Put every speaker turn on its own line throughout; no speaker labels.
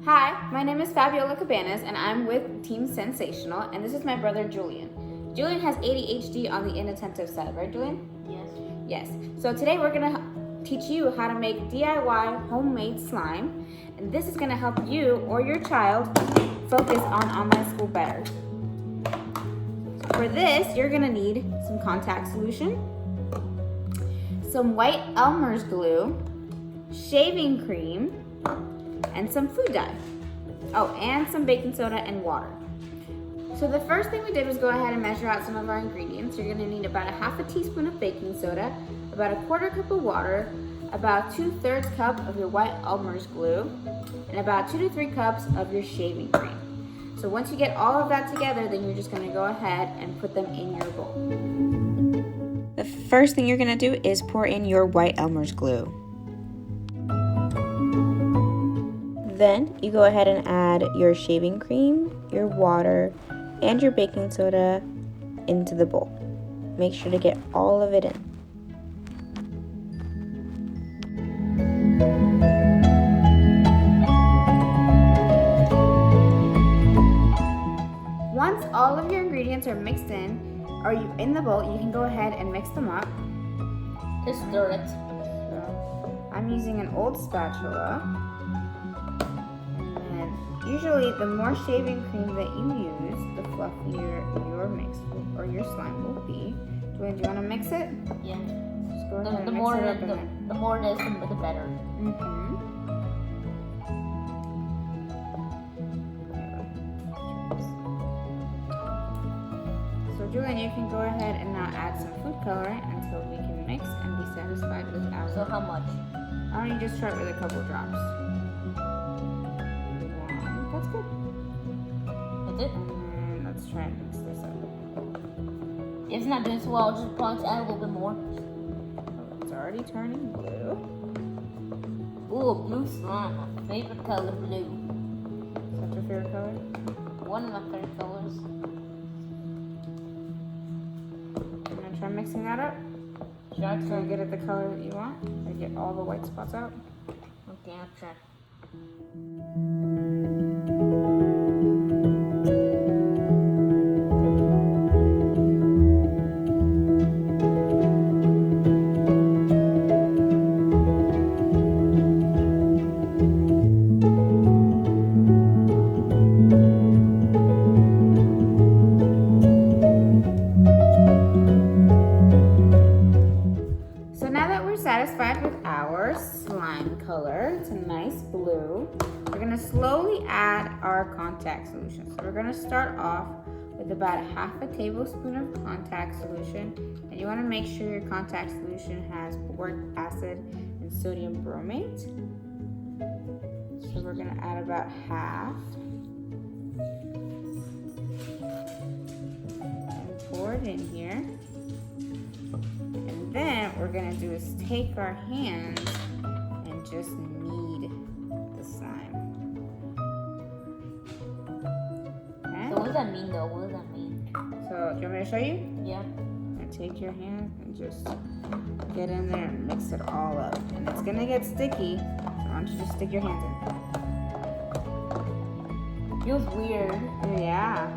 Hi, my name is Fabiola Cabanas and I'm with Team SENSE-ATIONAL, and this is my brother Julian. Julian has ADHD on the inattentive side, right Julian?
Yes.
Yes. So today we're going to teach you how to make DIY homemade slime, and this is going to help you or your child focus on online school better. For this, you're going to need some contact solution, some white Elmer's glue, shaving cream, and some food dye. Oh, and some baking soda and water. So the first thing we did was go ahead and measure out some of our ingredients. You're gonna need about a half a teaspoon of baking soda, about a quarter cup of water, about 2/3 cup of your white Elmer's glue, and about 2 to 3 cups of your shaving cream. So once you get all of that together, then you're just gonna go ahead and put them in your bowl.
The first thing you're gonna do is pour in your white Elmer's glue. Then you go ahead and add your shaving cream, your water, and your baking soda into the bowl. Make sure to get all of it in.
Once all of your ingredients are mixed in, or you in the bowl, you can go ahead and mix them up.
Just stir it.
So I'm using an old spatula. Usually, the more shaving cream that you use, the fluffier your mix or your slime will be. Julian, do you want to mix it?
Yeah.
Just go ahead and
The
mix
more
it up
the more it is, the better.
So Julian, you can go ahead and now add some food coloring until we can mix and be satisfied with our.
So how much?
Why don't you just start with a couple drops? That's good.
That's it?
And let's try and mix this up.
If it's not doing so well, I'll just probably add a little bit more.
Oh, it's already turning blue.
Ooh, blue slime. My favorite color, blue.
Is that your favorite color?
One of my favorite colors.
I'm gonna try mixing that up.
Try
So get it the color that you want. And get all the white spots out.
Okay, I'll try.
Satisfied with our slime color. It's a nice blue. We're gonna slowly add our contact solution. So we're gonna start off with about a half a tablespoon of contact solution, and you wanna make sure your contact solution has boric acid and sodium bromate. So we're gonna add about half and pour it in here. Then what we're gonna do is take our hands and just knead the slime. Okay?
So what does that mean though? What does that mean?
So do you want me to show you?
Yeah.
And take your hand and just get in there and mix it all up. And it's gonna get sticky, so why don't you just stick your hands in.
Feels weird.
Yeah.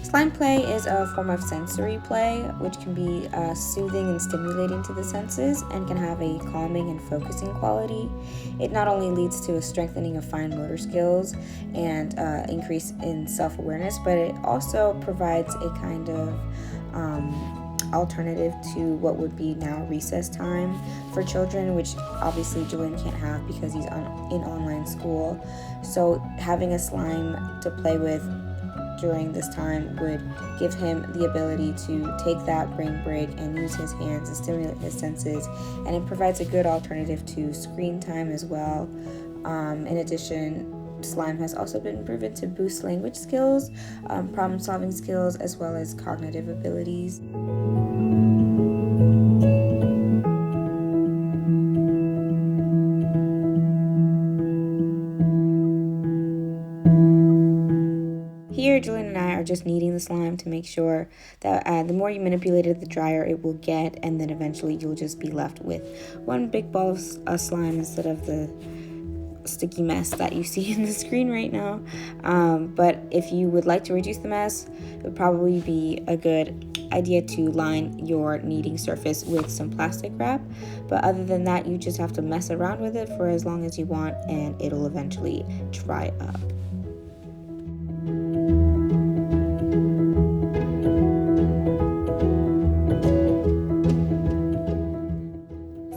Slime play is a form of sensory play, which can be soothing and stimulating to the senses and can have a calming and focusing quality. It not only leads to a strengthening of fine motor skills and increase in self-awareness, but it also provides a kind of alternative to what would be now recess time for children, which obviously Julian can't have because he's in online school. So having a slime to play with during this time would give him the ability to take that brain break and use his hands and stimulate his senses, and it provides a good alternative to screen time as well. In addition, slime has also been proven to boost language skills, problem solving skills, as well as cognitive abilities. Here, Julian and I are just kneading the slime to make sure that the more you manipulate it, the drier it will get, and then eventually you'll just be left with one big ball of slime instead of the sticky mess that you see in the screen right now. But if you would like to reduce the mess, it would probably be a good idea to line your kneading surface with some plastic wrap. But other than that, you just have to mess around with it for as long as you want, and it'll eventually dry up.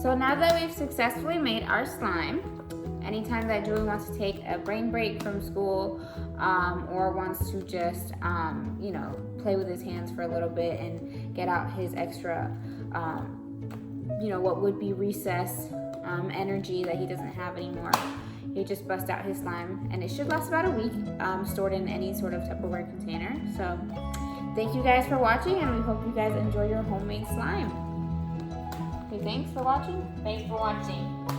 So now that we've successfully made our slime, anytime that Julie wants to take a brain break from school, or wants to just, play with his hands for a little bit and get out his extra, what would be recess energy that he doesn't have anymore, he just busts out his slime, and it should last about a week, stored in any sort of Tupperware container. So thank you guys for watching, and we hope you guys enjoy your homemade slime. Okay, thanks for watching.
Thanks for watching.